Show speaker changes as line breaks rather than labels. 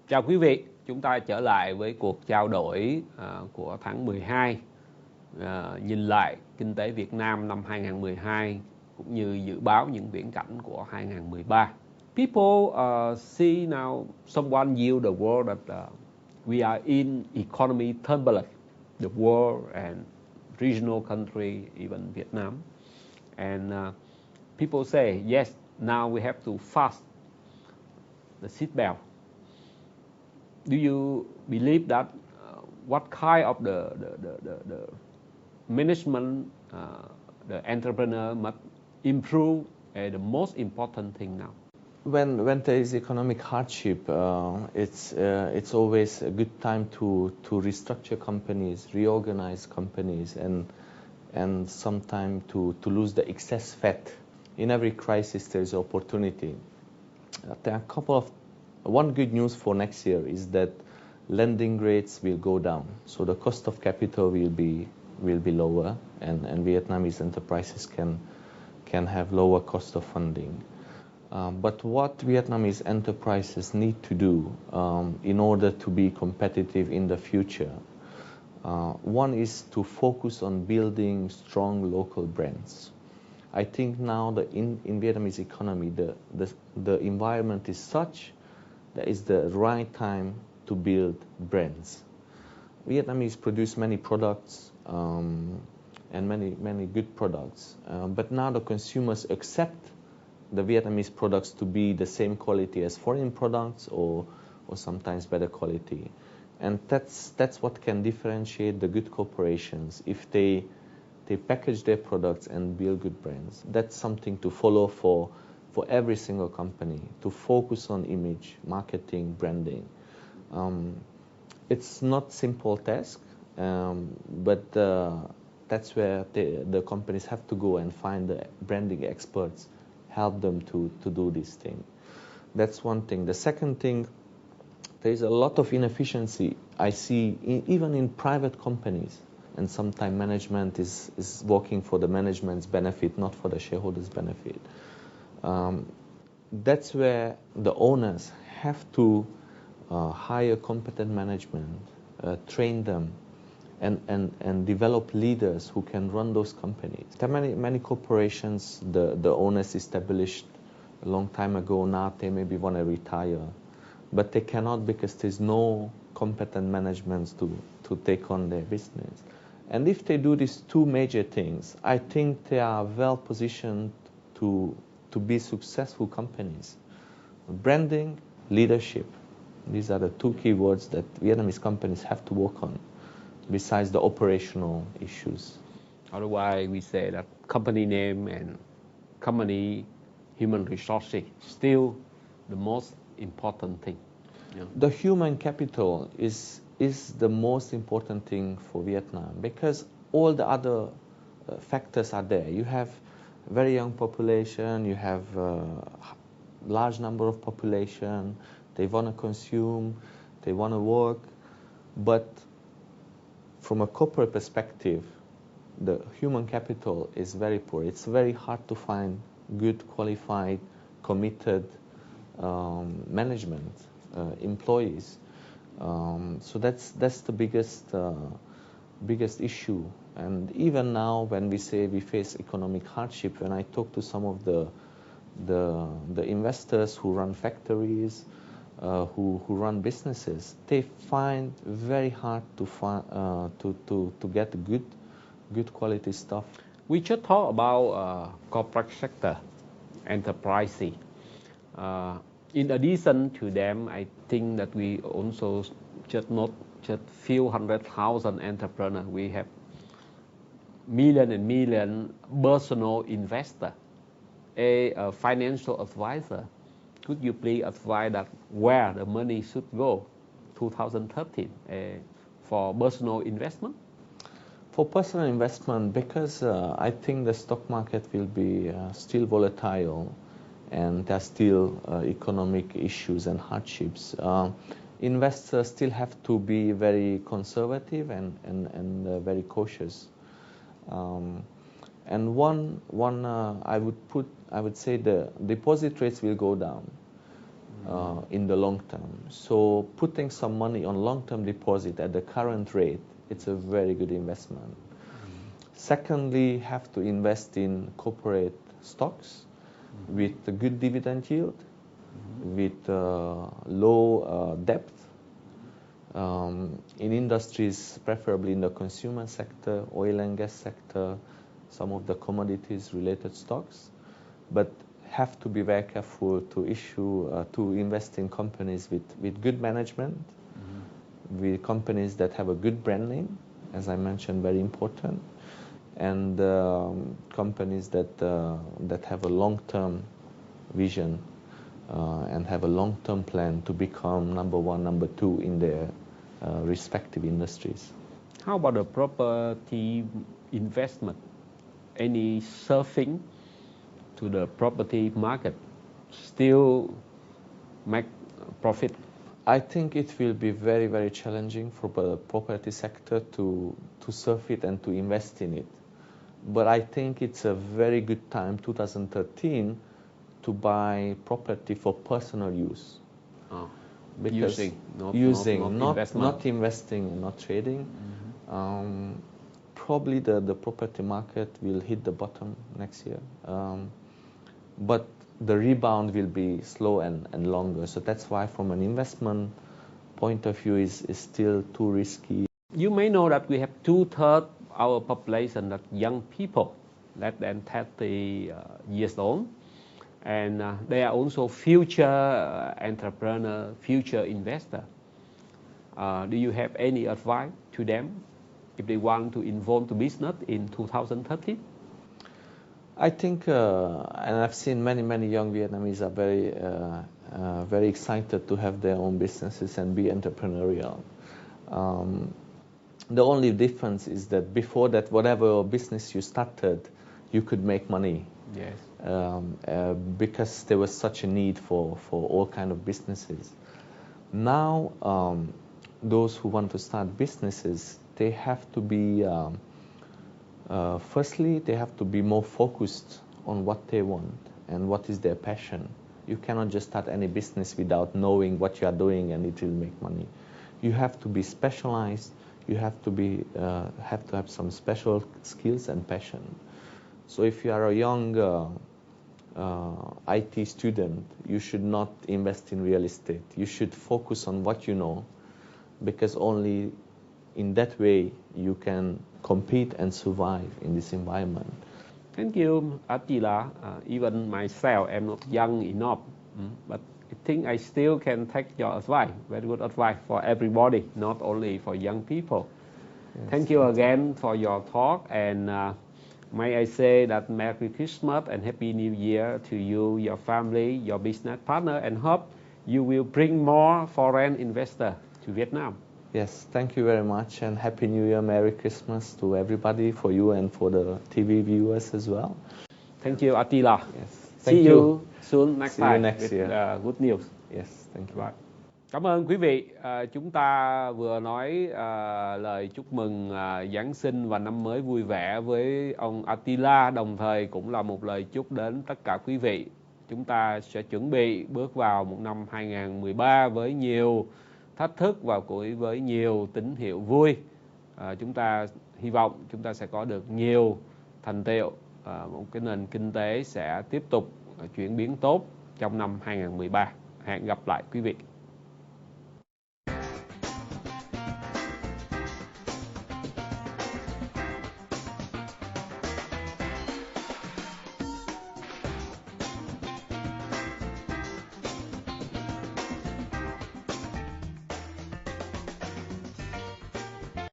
Chào quý vị, chúng ta trở lại với cuộc trao đổi của tháng 12, nhìn lại kinh tế Việt Nam năm 2012 cũng như dự báo những viễn cảnh của 2013. People see now someone view the world that we are in economy turbulence, the world and regional country, even Vietnam. And people say, yes, now we have to fasten the seatbelt. Do you believe that what kind of the management, the entrepreneur must improve the most important thing now?
When there is economic hardship, it's always a good time to restructure companies, reorganize companies, and sometime to lose the excess fat. In every crisis, there is opportunity. There are a couple of one good news for next year is that lending rates will go down, so the cost of capital will be lower, and Vietnamese enterprises can have lower cost of funding. But what Vietnamese enterprises need to do in order to be competitive in the future, one is to focus on building strong local brands. I think now in Vietnamese economy, the environment is such that it's the right time to build brands. Vietnamese produce many products and many good products, but now the consumers accept the Vietnamese products to be the same quality as foreign products or sometimes better quality. And that's what can differentiate the good corporations if they package their products and build good brands. That's something to follow for every single company, to focus on image, marketing, branding. It's not simple task, but that's where the companies have to go and find the branding experts, help them to do this thing. That's one thing. The second thing, there is a lot of inefficiency I see even in private companies, and sometimes management is working for the management's benefit, not for the shareholders' benefit. That's where the owners have to hire competent management, train them, and develop leaders who can run those companies. There are many corporations the owners established a long time ago. Now they maybe want to retire, but they cannot because there's no competent management to take on their business. And if they do these two major things, I think they are well positioned to be successful companies. Branding, leadership. These are the two key words that Vietnamese companies have to work on, besides the operational issues.
Otherwise, we say that company name and company human resources still the most important thing. Yeah.
The human capital is the most important thing for Vietnam because all the other factors are there. You have very young population, you have large number of population, they want to consume, they want to work, but from a corporate perspective, the human capital is very poor. It's very hard to find good, qualified, committed management employees. So that's the biggest issue. And even now, when we say we face economic hardship, when I talk to some of the investors who run factories, who run businesses, they find very hard to get good quality stuff.
We just talk about corporate sector, enterprise. In addition to them, I think that we also not just few 100,000 entrepreneurs. We have million and million personal investor, a financial advisor. Could you please advise that where the money should go 2013 for personal investment?
For personal investment, because I think the stock market will be still volatile and there are still economic issues and hardships. Investors still have to be very conservative and very cautious. And I would say the deposit rates will go down. in the long term. So putting some money on long-term deposit at the current rate, it's a very good investment. Secondly, have to invest in corporate stocks with a good dividend yield, with low debt, in industries, preferably in the consumer sector, oil and gas sector, some of the commodities related stocks, but have to be very careful to invest in companies with good management, with companies that have a good brand name, as I mentioned, very important, and companies that have a long-term vision and have a long-term plan to become number one, number two in their respective industries.
How about the property investment? Any surfing to the property market still make profit?
I think it will be very, very challenging for the property sector to surf it and to invest in it. But I think it's a very good time, 2013, to buy property for personal use.
Oh.
Because not investing and not trading. Probably the property market will hit the bottom next year. But the rebound will be slow and longer. So that's why from an investment point of view is still too risky.
You may know that we have 2/3 our population that young people, less than 30 years old. And they are also future entrepreneur, future investor. Do you have any advice to them if they want to involve to business in 2013?
I think, and I've seen many young Vietnamese are very excited to have their own businesses and be entrepreneurial. The only difference is that before that, whatever business you started, you could make money.
Yes.
Because there was such a need for all kind of businesses. Now, those who want to start businesses, they have to be, firstly, they have to be more focused on what they want and what is their passion. You cannot just start any business without knowing what you are doing and it will make money. You have to be specialized. You have to have some special skills and passion. So if you are a young IT student, you should not invest in real estate. You should focus on what you know, because only in that way you can compete and survive in this environment.
Thank you, Attila. Even myself, I'm not young enough, but I think I still can take your advice. Very good advice for everybody, not only for young people. Yes. Thank you again for your talk, and may I say that Merry Christmas and Happy New Year to you, your family, your business partner, and hope you will bring more foreign investors to Vietnam.
Yes, thank you very much, and Happy New Year, Merry Christmas to everybody, for you and for the TV viewers as well.
Thank you, Attila.
Yes.
See you soon next time
with
good news.
Yes, thank you.
Bye. Cảm ơn quý vị. Chúng ta vừa nói lời chúc mừng Giáng sinh và năm mới vui vẻ với ông Attila, đồng thời cũng là một lời chúc đến tất cả quý vị. Chúng ta sẽ chuẩn bị bước vào một năm 2013 với nhiều thách thức và với nhiều tín hiệu vui. Chúng ta hy vọng chúng ta sẽ có được nhiều thành tựu, một cái nền kinh tế sẽ tiếp tục chuyển biến tốt trong năm 2013. Hẹn gặp lại quý vị.